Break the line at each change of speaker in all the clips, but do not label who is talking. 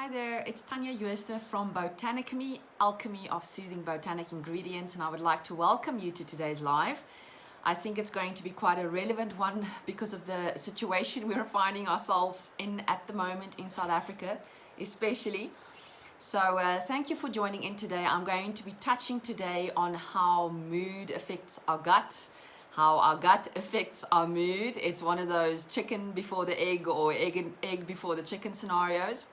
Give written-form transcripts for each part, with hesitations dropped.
Hi there, it's Tanya Jooste from Botanically, Alchemy of Soothing Botanic Ingredients, and I would like to welcome you to today's live. I think it's going to be quite a relevant one because of the situation we're finding ourselves in at the moment in South Africa, especially. So thank you for joining in today. I'm going to be touching today on how mood affects our gut, how our gut affects our mood. It's one of those chicken before the egg or egg before the chicken scenarios.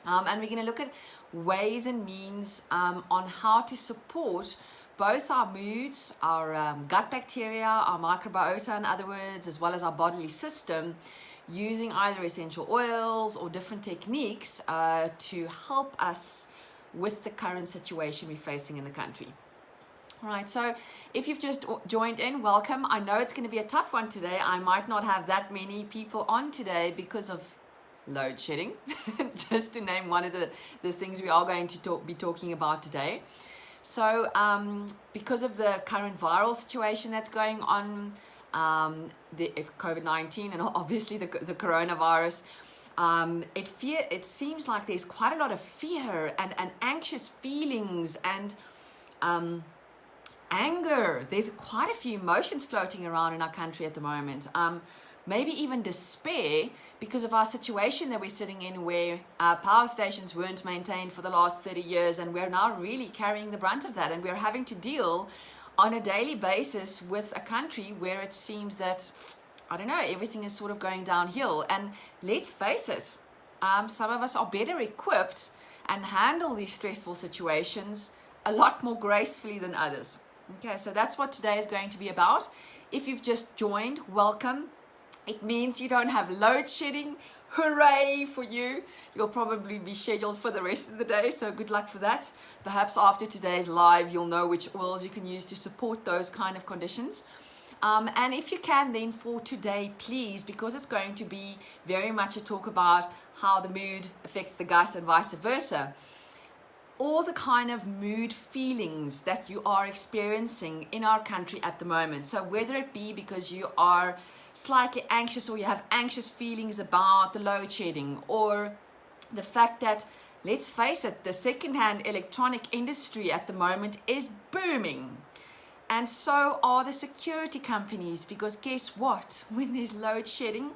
And we're going to look at ways and means on how to support both our moods, our gut bacteria, our microbiota in other words, as well as our bodily system, using either essential oils or different techniques to help us with the current situation we're facing in the country. All right, so if you've just joined in, welcome. I know it's going to be a tough one today. I might not have that many people on today because of load shedding, just to name one of the things we are going to be talking about today. So because of the current viral situation that's going on, it's COVID-19 and obviously the coronavirus, it seems like there's quite a lot of fear and anxious feelings and anger. There's quite a few emotions floating around in our country at the moment. Maybe even despair because of our situation that we're sitting in, where power stations weren't maintained for the last 30 years, and we're now really carrying the brunt of that, and we're having to deal on a daily basis with a country where it seems that, I don't know, everything is sort of going downhill. And let's face it, some of us are better equipped and handle these stressful situations a lot more gracefully than others. Okay, so that's what today is going to be about. If you've just joined, welcome. It means you don't have load shedding. Hooray for you. You'll probably be scheduled for the rest of the day, so good luck for that. Perhaps after today's live, you'll know which oils you can use to support those kind of conditions. And if you can, then for today, please, because it's going to be very much a talk about how the mood affects the gut and vice versa, all the kind of mood feelings that you are experiencing in our country at the moment. So whether it be because you are slightly anxious or you have anxious feelings about the load shedding, or the fact that, let's face it, the second-hand electronic industry at the moment is booming. And so are the security companies, because guess what? When there's load shedding,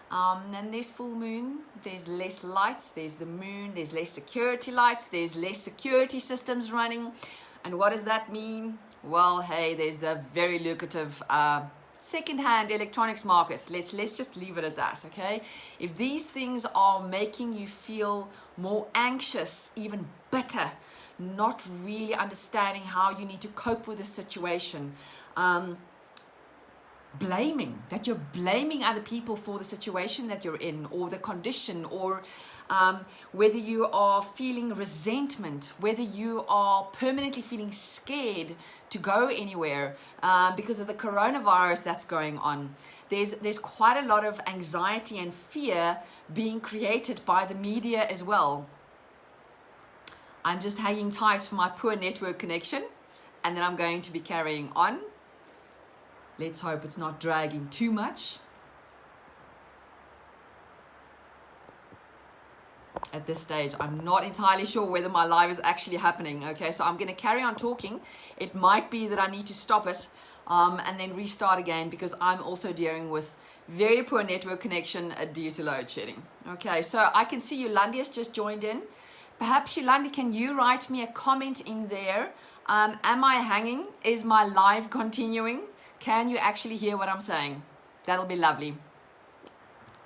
and there's full moon, there's less lights, there's the moon, there's less security lights, there's less security systems running. And what does that mean? Well, hey, there's the very lucrative second-hand electronics markets. Let's just leave it at that, okay? If these things are making you feel more anxious, even better, not really understanding how you need to cope with the situation, that you're blaming other people for the situation that you're in, or the condition, or whether you are feeling resentment, whether you are permanently feeling scared to go anywhere because of the coronavirus that's going on. There's quite a lot of anxiety and fear being created by the media as well. I'm just hanging tight for my poor network connection, and then I'm going to be carrying on. Let's hope it's not dragging too much. At this stage, I'm not entirely sure whether my live is actually happening. Okay, so I'm going to carry on talking. It might be that I need to stop it and then restart again, because I'm also dealing with very poor network connection due to load shedding. Okay, so I can see Yolandi has just joined in. Perhaps, Yolandi, can you write me a comment in there? Am I hanging? Is my live continuing? Can you actually hear what I'm saying? That'll be lovely.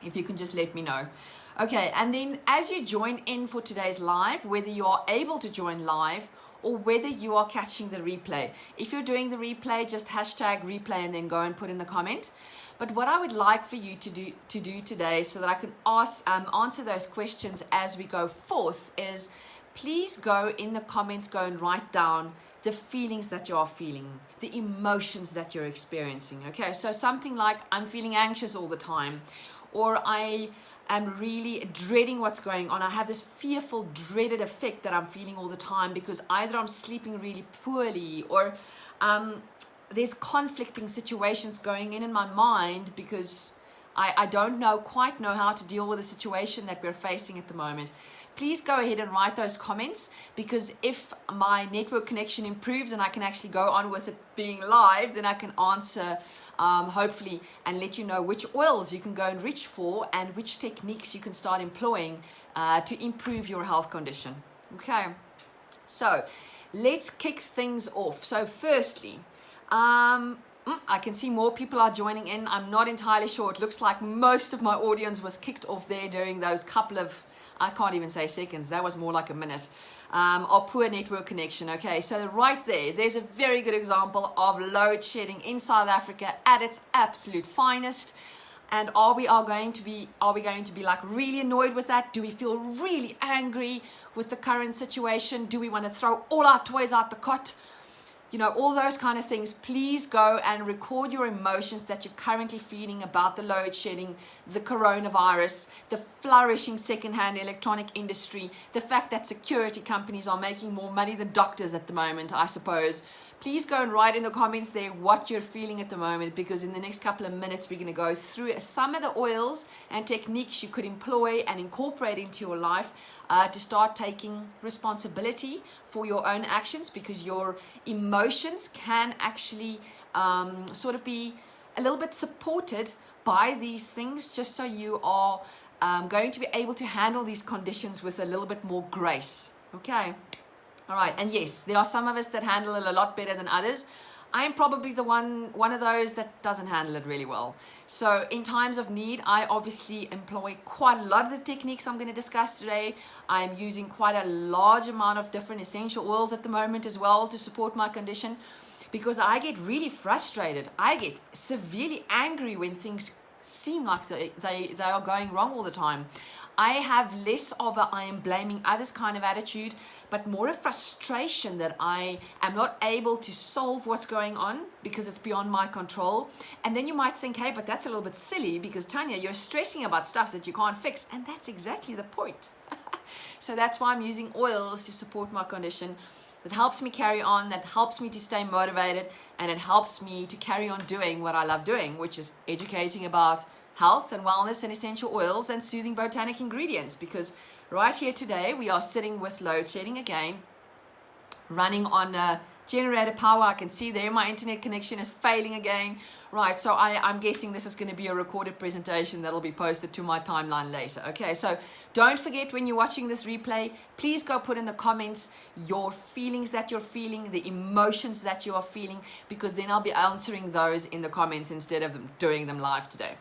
If you can just let me know. Okay, and then as you join in for today's live, whether you are able to join live or whether you are catching the replay. If you're doing the replay, just hashtag replay and then go and put in the comment. But what I would like for you to do today, so that I can answer those questions as we go forth, is please go in the comments, go and write down the feelings that you are feeling, the emotions that you're experiencing. Okay, so something like, I'm feeling anxious all the time, or I am really dreading what's going on. I have this fearful, dreaded effect that I'm feeling all the time because either I'm sleeping really poorly, or there's conflicting situations going in my mind because I don't quite know how to deal with the situation that we're facing at the moment. Please go ahead and write those comments, because if my network connection improves and I can actually go on with it being live, then I can answer hopefully and let you know which oils you can go and reach for and which techniques you can start employing to improve your health condition. Okay, so let's kick things off. So firstly, I can see more people are joining in. I'm not entirely sure. It looks like most of my audience was kicked off there during those couple of, I can't even say seconds, that was more like a minute, of poor network connection. Okay, so right there's a very good example of load shedding in South Africa at its absolute finest. And are we going to be like really annoyed with that? Do we feel really angry with the current situation? Do we want to throw all our toys out the cot? You know, all those kind of things. Please go and record your emotions that you're currently feeling about the load shedding, the coronavirus, the flourishing secondhand electronic industry, the fact that security companies are making more money than doctors at the moment, I suppose. Please go and write in the comments there what you're feeling at the moment, because in the next couple of minutes we're going to go through some of the oils and techniques you could employ and incorporate into your life to start taking responsibility for your own actions, because your emotions can actually sort of be a little bit supported by these things, just so you are going to be able to handle these conditions with a little bit more grace. Okay. All right, and yes, there are some of us that handle it a lot better than others. I am probably the one of those that doesn't handle it really well. So in times of need, I obviously employ quite a lot of the techniques I'm going to discuss today. I'm using quite a large amount of different essential oils at the moment as well to support my condition, because I get really frustrated. I get severely angry when things seem like they are going wrong all the time. I have less of a I am blaming others kind of attitude, but more a frustration that I am not able to solve what's going on because it's beyond my control. And then you might think, hey, but that's a little bit silly, because Tanya, you're stressing about stuff that you can't fix. And that's exactly the point. So that's why I'm using oils to support my condition. That helps me carry on, that helps me to stay motivated, and it helps me to carry on doing what I love doing, which is educating about health and wellness and essential oils and soothing botanic ingredients. Because right here today we are sitting with load shedding again, running on generator power. I can see there my internet connection is failing again. Right, so I'm guessing this is going to be a recorded presentation that'll be posted to my timeline later. Okay, so don't forget, when you're watching this replay, please go put in the comments your feelings that you're feeling, the emotions that you are feeling, because then I'll be answering those in the comments instead of doing them live today.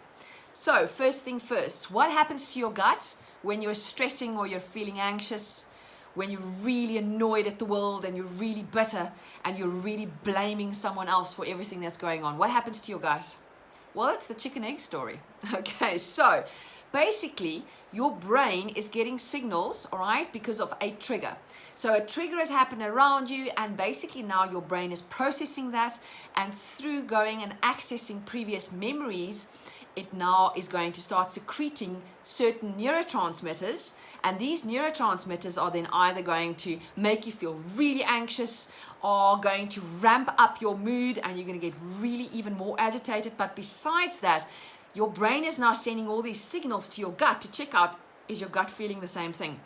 So first thing first, what happens to your gut when you're stressing or you're feeling anxious, when you're really annoyed at the world and you're really bitter and you're really blaming someone else for everything that's going on? What happens to your gut? Well, it's the chicken egg story. Okay, so basically your brain is getting signals, all right, because of a trigger. So a trigger has happened around you, and basically now your brain is processing that, and through going and accessing previous memories, it now is going to start secreting certain neurotransmitters, and these neurotransmitters are then either going to make you feel really anxious or going to ramp up your mood, and you're going to get really even more agitated. But besides that, your brain is now sending all these signals to your gut to check out, is your gut feeling the same thing?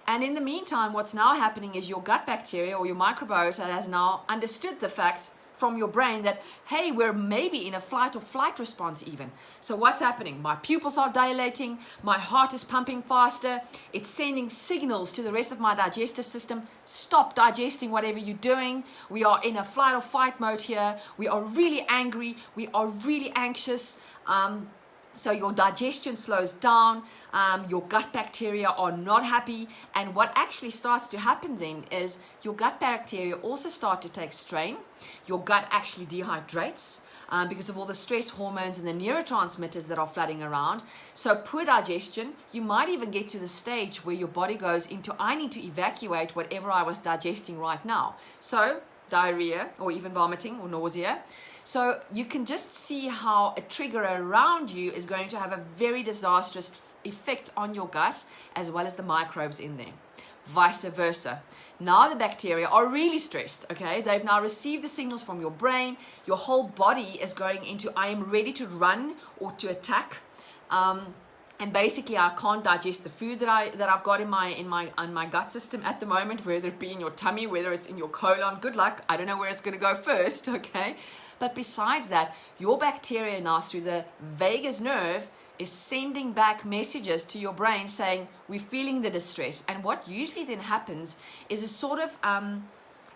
And in the meantime, what's now happening is your gut bacteria or your microbiota has now understood the fact from your brain that, hey, we're maybe in a flight or flight response even. So what's happening? My pupils are dilating, my heart is pumping faster, it's sending signals to the rest of my digestive system, stop digesting whatever you're doing, we are in a flight or fight mode here, we are really angry, we are really anxious. So your digestion slows down, your gut bacteria are not happy, and what actually starts to happen then is your gut bacteria also start to take strain. Your gut actually dehydrates because of all the stress hormones and the neurotransmitters that are flooding around. So poor digestion, you might even get to the stage where your body goes into, I need to evacuate whatever I was digesting right now. So diarrhea or even vomiting or nausea. So you can just see how a trigger around you is going to have a very disastrous effect on your gut as well as the microbes in there. Vice versa. Now the bacteria are really stressed, okay? They've now received the signals from your brain. Your whole body is going into, I am ready to run or to attack. And basically I can't digest the food that I've got in my gut system at the moment, whether it be in your tummy, whether it's in your colon. Good luck. I don't know where it's going to go first, okay? But besides that, your bacteria now through the vagus nerve is sending back messages to your brain saying, we're feeling the distress. And what usually then happens is a sort of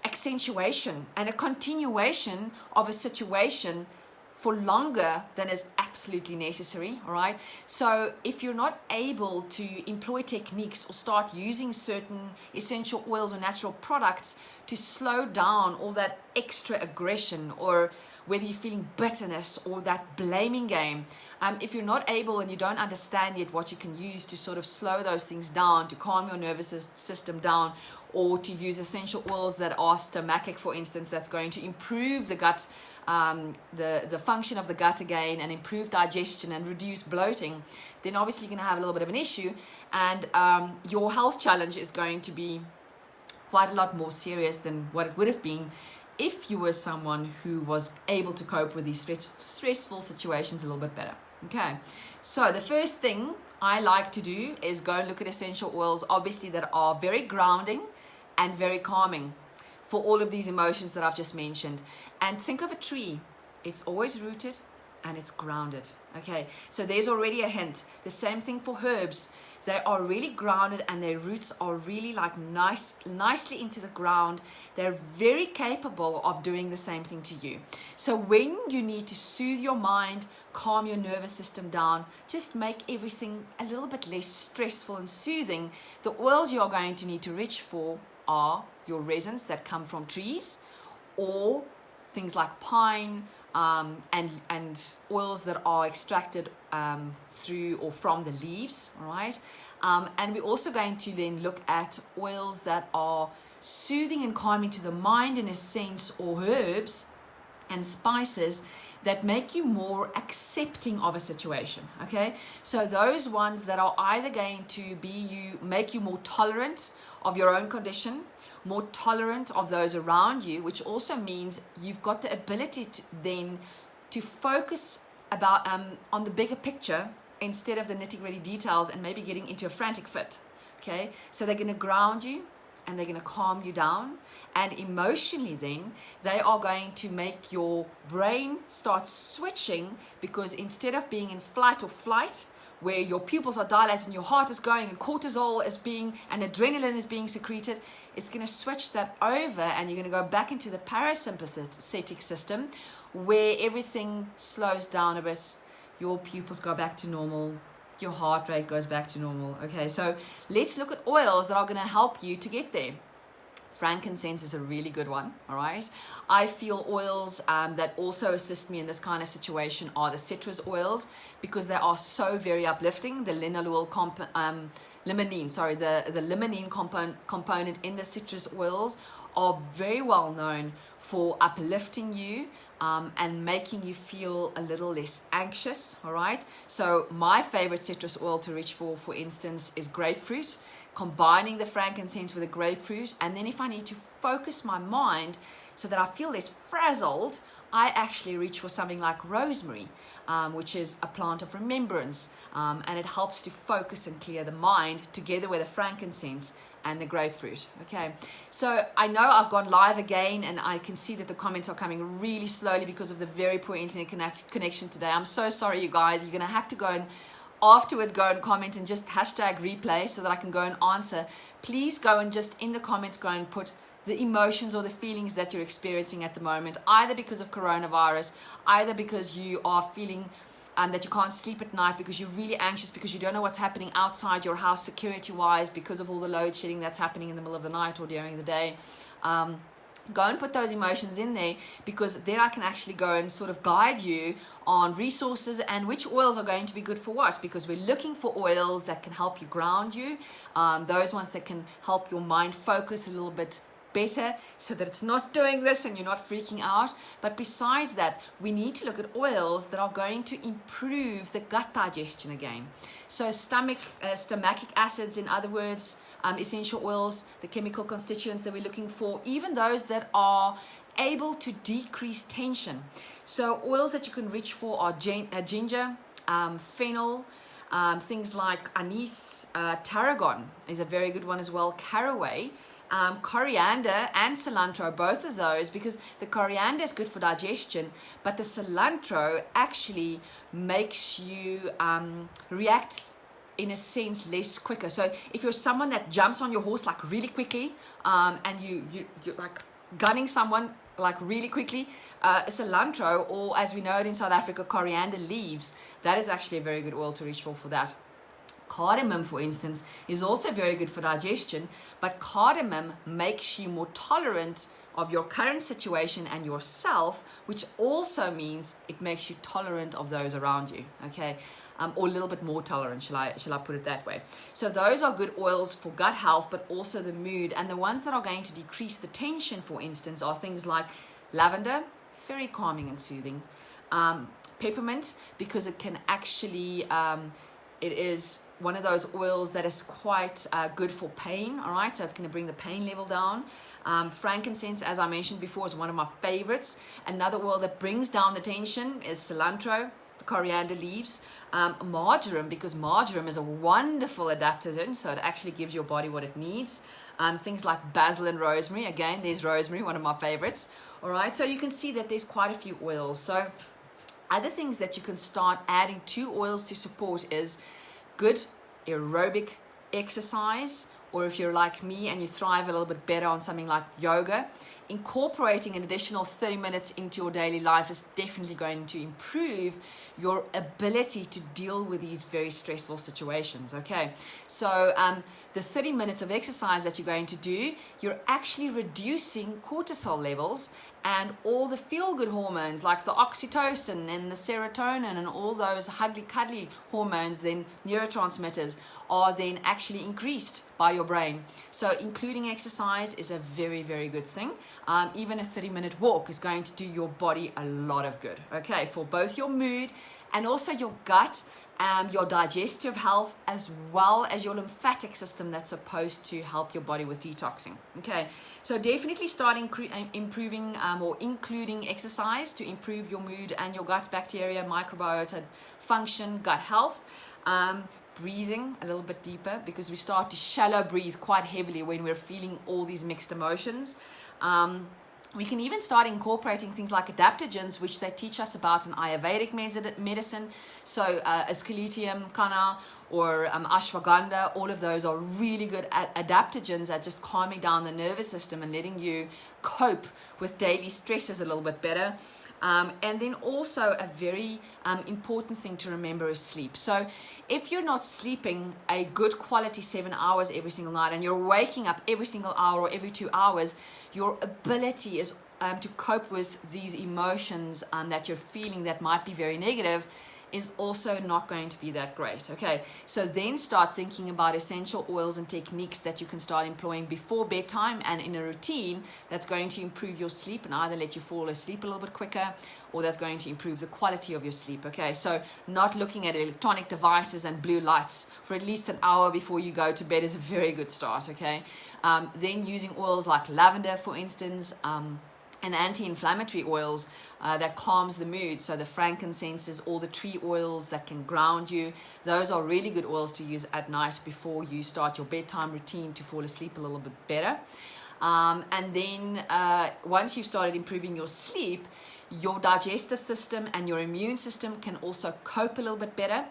accentuation and a continuation of a situation for longer than is absolutely necessary, all right? So if you're not able to employ techniques or start using certain essential oils or natural products to slow down all that extra aggression, or whether you're feeling bitterness or that blaming game, if you're not able and you don't understand yet what you can use to sort of slow those things down, to calm your nervous system down, or to use essential oils that are stomachic, for instance, that's going to improve the gut, the function of the gut again, and improve digestion and reduce bloating, then obviously you're going to have a little bit of an issue, and your health challenge is going to be quite a lot more serious than what it would have been if you were someone who was able to cope with these stressful situations a little bit better. Okay, so the first thing I like to do is go and look at essential oils, obviously, that are very grounding and very calming for all of these emotions that I've just mentioned. And think of a tree. It's always rooted and it's grounded. Okay, so there's already a hint. The same thing for herbs. They are really grounded and their roots are really like nicely into the ground. They're very capable of doing the same thing to you. So when you need to soothe your mind, calm your nervous system down, just make everything a little bit less stressful and soothing, the oils you're going to need to reach for are your resins that come from trees, or things like pine, and oils that are extracted through or from the leaves, all right? And we're also going to then look at oils that are soothing and calming to the mind in a sense, or herbs and spices that make you more accepting of a situation, okay? So those ones that are either going to make you more tolerant of your own condition, more tolerant of those around you, which also means you've got the ability to then to focus about on the bigger picture instead of the nitty-gritty details and maybe getting into a frantic fit, okay? So they're going to ground you and they're going to calm you down, and emotionally then they are going to make your brain start switching, because instead of being in flight or flight, where your pupils are dilated and your heart is going and cortisol is being and adrenaline is being secreted, it's going to switch that over and you're going to go back into the parasympathetic system, where everything slows down a bit, your pupils go back to normal, your heart rate goes back to normal. Okay, so let's look at oils that are going to help you to get there. Frankincense is a really good one, all right? I feel oils that also assist me in this kind of situation are the citrus oils, because they are so very uplifting. The limonene component in the citrus oils are very well known for uplifting you and making you feel a little less anxious, all right? So my favorite citrus oil to reach for instance, is grapefruit, combining the frankincense with the grapefruit. And then if I need to focus my mind so that I feel less frazzled, I actually reach for something like rosemary, which is a plant of remembrance, and it helps to focus and clear the mind together with the frankincense and the grapefruit. Okay, so I know I've gone live again and I can see that the comments are coming really slowly because of the very poor internet connection today. I'm so sorry, you guys. You're gonna have to go and afterwards go and comment and just hashtag replay so that I can go and answer. Please go and just in the comments go and put the emotions or the feelings that you're experiencing at the moment, either because of coronavirus, either because you are feeling that you can't sleep at night because you're really anxious because you don't know what's happening outside your house security-wise because of all the load shedding that's happening in the middle of the night or during the day. Go and put those emotions in there, because then I can actually go and sort of guide you on resources and which oils are going to be good for what, because we're looking for oils that can help you ground you, those ones that can help your mind focus a little bit better so that it's not doing this and you're not freaking out. But besides that, we need to look at oils that are going to improve the gut digestion again. So stomachic acids, in other words, essential oils, the chemical constituents that we're looking for, even those that are able to decrease tension. So oils that you can reach for are ginger, fennel, Things like anise, tarragon is a very good one as well, caraway, coriander and cilantro, both of those, because the coriander is good for digestion, but the cilantro actually makes you react in a sense less quicker. So if you're someone that jumps on your horse like really quickly, and you're like gunning someone like really quickly, cilantro, or as we know it in South Africa, coriander leaves, that is actually a very good oil to reach for that. Cardamom, for instance, is also very good for digestion, but cardamom makes you more tolerant of your current situation and yourself, which also means it makes you tolerant of those around you, okay? Or a little bit more tolerant, shall I put it that way. So those are good oils for gut health, but also the mood. And the ones that are going to decrease the tension, for instance, are things like lavender, very calming and soothing. Peppermint, because it can actually, it is one of those oils that is quite good for pain, all right? So it's going to bring the pain level down. Frankincense, as I mentioned before, is one of my favorites. Another oil that brings down the tension is cilantro, coriander leaves. Marjoram, because marjoram is a wonderful adaptogen, so it actually gives your body what it needs. Things like basil and rosemary, again, there's rosemary, one of my favorites. All right, so you can see that there's quite a few oils. So other things that you can start adding to oils to support is good aerobic exercise, or if you're like me and you thrive a little bit better on something like yoga, incorporating an additional 30 minutes into your daily life is definitely going to improve your ability to deal with these very stressful situations, okay? So the 30 minutes of exercise that you're going to do, you're actually reducing cortisol levels and all the feel-good hormones like the oxytocin and the serotonin and all those cuddly hormones, then neurotransmitters, are then actually increased by your brain. So including exercise is a very, very good thing. Even a 30-minute walk is going to do your body a lot of good, okay, for both your mood and also your gut, your digestive health, as well as your lymphatic system that's supposed to help your body with detoxing. Okay, so definitely start improving or including exercise to improve your mood and your gut bacteria, microbiota function, gut health. Breathing a little bit deeper, because we start to shallow breathe quite heavily when we're feeling all these mixed emotions. We can even start incorporating things like adaptogens, which they teach us about in Ayurvedic medicine. So Asclepium, Kanna, or ashwagandha, all of those are really good adaptogens at just calming down the nervous system and letting you cope with daily stresses a little bit better. And then also a very important thing to remember is sleep. So if you're not sleeping a good quality 7 hours every single night, and you're waking up every single hour or every 2 hours, your ability is to cope with these emotions that you're feeling that might be very negative is also not going to be that great. Okay, so then start thinking about essential oils and techniques that you can start employing before bedtime and in a routine that's going to improve your sleep and either let you fall asleep a little bit quicker, or that's going to improve the quality of your sleep. Okay, so not looking at electronic devices and blue lights for at least an hour before you go to bed is a very good start. Okay, then using oils like lavender, for instance, and anti-inflammatory oils that calms the mood. So the frankincenses, all the tree oils that can ground you, those are really good oils to use at night before you start your bedtime routine to fall asleep a little bit better. And then once you've started improving your sleep, your digestive system and your immune system can also cope a little bit better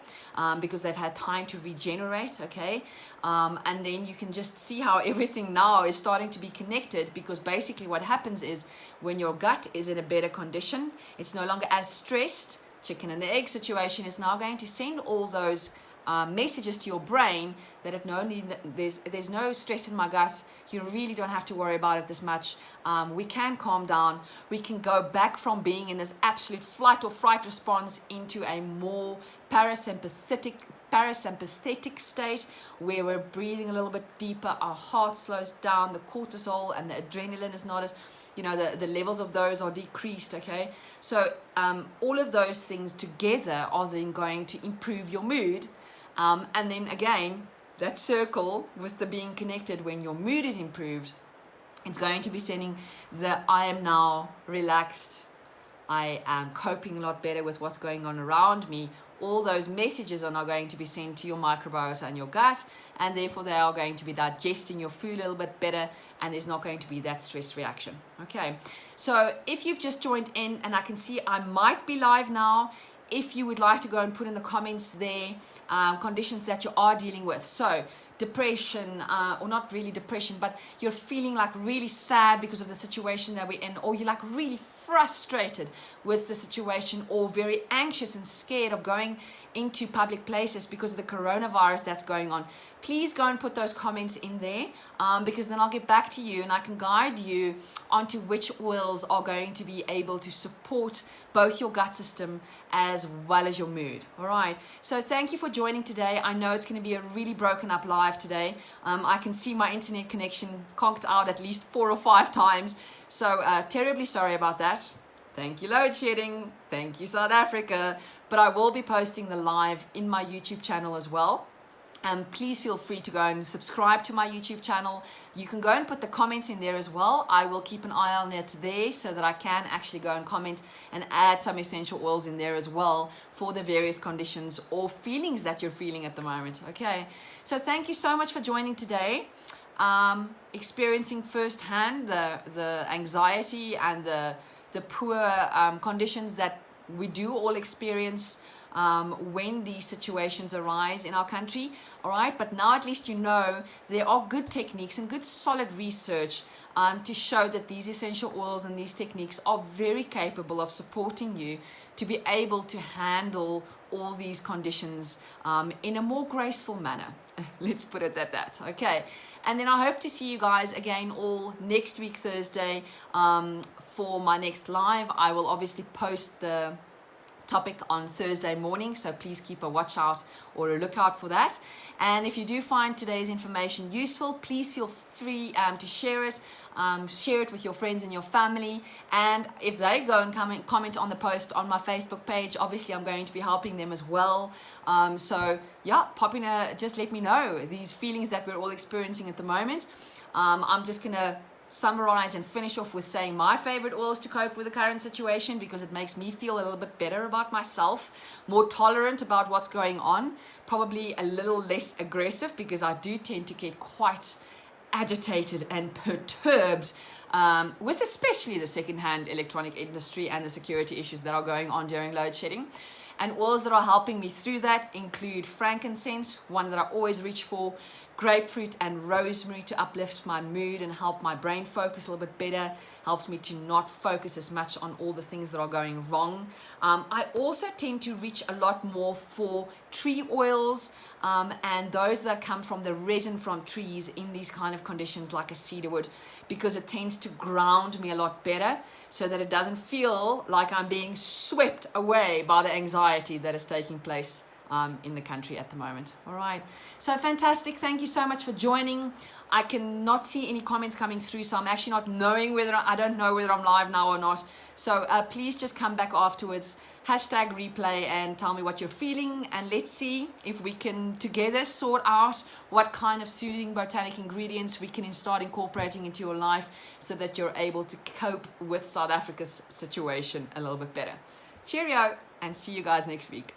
because they've had time to regenerate, okay? And then you can just see how everything now is starting to be connected, because basically what happens is when your gut is in a better condition, it's no longer as stressed. Chicken and the egg situation is now going to send all those messages to your brain that there's no stress in my gut. You really don't have to worry about it this much. We can calm down. We can go back from being in this absolute flight or fright response into a more parasympathetic state where we're breathing a little bit deeper. Our heart slows down. The cortisol and the adrenaline is not as, the levels of those are decreased, okay? So all of those things together are then going to improve your mood. And then again, that circle with the being connected, when your mood is improved, it's going to be sending the I am now relaxed, I am coping a lot better with what's going on around me, all those messages are now going to be sent to your microbiota and your gut, and therefore they are going to be digesting your food a little bit better, and there's not going to be that stress reaction. Okay, so if you've just joined in, and I can see I might be live now, if you would like to go and put in the comments there conditions that you are dealing with. So depression, or not really depression, but you're feeling like really sad because of the situation that we're in, or you're like really frustrated with the situation, or very anxious and scared of going into public places because of the coronavirus that's going on, please go and put those comments in there, because then I'll get back to you and I can guide you onto which oils are going to be able to support both your gut system as well as your mood. All right, so thank you for joining today. I know it's going to be a really broken up live today. I can see my internet connection conked out at least 4 or 5 times, so terribly sorry about that. Thank you, load shedding. Thank you, South Africa. But I will be posting the live in my YouTube channel as well. Please feel free to go and subscribe to my YouTube channel. You can go and put the comments in there as well. I will keep an eye on it there so that I can actually go and comment and add some essential oils in there as well for the various conditions or feelings that you're feeling at the moment. Okay, so thank you so much for joining today. Experiencing firsthand the anxiety and the poor conditions that we do all experience when these situations arise in our country. All right, but now at least you know there are good techniques and good solid research to show that these essential oils and these techniques are very capable of supporting you to be able to handle all these conditions in a more graceful manner. Let's put it at that. Okay, and then I hope to see you guys again all next week Thursday for my next live. I will obviously post the topic on Thursday morning, so please keep a watch out or a lookout for that. And if you do find today's information useful, please feel free to share it with your friends and your family, and if they go and comment on the post on my Facebook page, obviously I'm going to be helping them as well. So yeah, just let me know these feelings that we're all experiencing at the moment. I'm just gonna summarize and finish off with saying my favorite oils to cope with the current situation, because it makes me feel a little bit better about myself, more tolerant about what's going on, probably a little less aggressive, because I do tend to get quite agitated and perturbed with especially the second-hand electronic industry and the security issues that are going on during load shedding. And oils that are helping me through that include frankincense, one that I always reach for, grapefruit and rosemary to uplift my mood and help my brain focus a little bit better, helps me to not focus as much on all the things that are going wrong. I also tend to reach a lot more for tree oils and those that come from the resin from trees in these kind of conditions like a cedarwood, because it tends to ground me a lot better so that it doesn't feel like I'm being swept away by the anxiety that is taking place in the country at the moment. All right, so fantastic. Thank you so much for joining. I cannot see any comments coming through, so I'm actually not knowing I don't know whether I'm live now or not. So please just come back afterwards, hashtag replay, and tell me what you're feeling, and let's see if we can together sort out what kind of soothing botanic ingredients we can start incorporating into your life so that you're able to cope with South Africa's situation a little bit better. Cheerio, and see you guys next week.